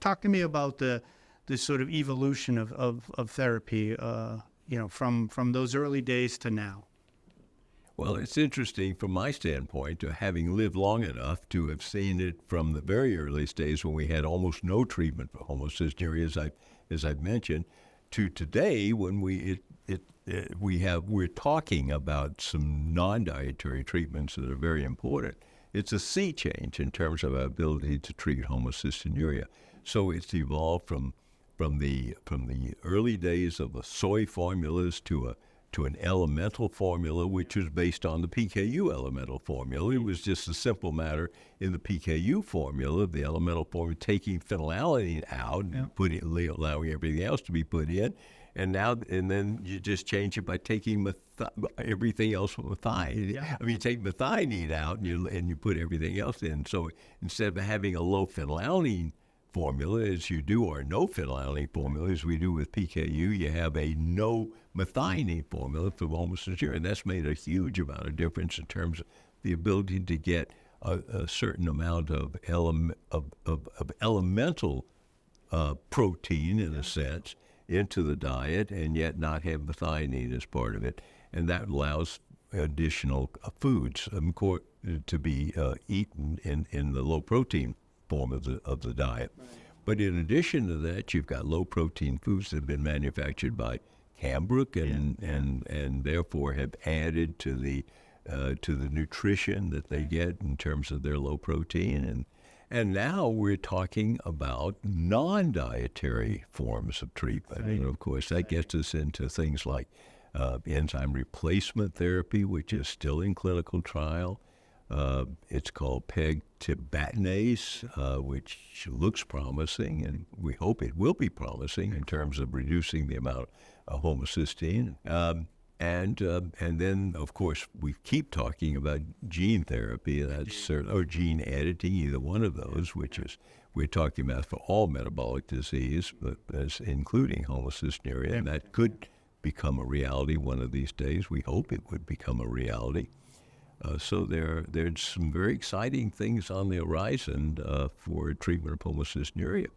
talk to me about the sort of evolution of therapy, from those early days to now. Well, it's interesting from my standpoint, having lived long enough to have seen it from the very earliest days when we had almost no treatment for homocystinuria, as I've mentioned, to today when we're talking about some non-dietary treatments that are very important. It's a sea change in terms of our ability to treat homocystinuria. So it's evolved from the early days of the soy formulas to an elemental formula, which was based on the PKU elemental formula. It was just a simple matter in the PKU formula, the elemental formula, taking phenylalanine out and allowing everything else to be put in. And then you just change it by taking everything else from methionine. Yeah. I mean, you take methionine out and you put everything else in. So instead of having a low phenylalanine formula, as you do, or no phenylalanine formula, as we do with PKU, you have a no methionine formula for homocystinuria. And that's made a huge amount of difference in terms of the ability to get a certain amount of elemental protein, in a sense, into the diet, and yet not have methionine as part of it. And that allows additional foods to be eaten in the low-protein form of the diet. Right. But in addition to that, you've got low-protein foods that have been manufactured by Cambrook and therefore have added to the nutrition that they get in terms of their low protein. And now we're talking about non-dietary forms of treatment. Right. And of course, that gets us into things like enzyme replacement therapy, which is still in clinical trial. It's called pegtibatinase, which looks promising, and we hope it will be promising in terms of reducing the amount of homocysteine. And then, of course, we keep talking about gene therapy, or gene editing, either one of those, which is we're talking about for all metabolic disease, but including homocystinuria, and that could become a reality one of these days. We hope it would become a reality. So there's some very exciting things on the horizon for treatment of homocystinuria.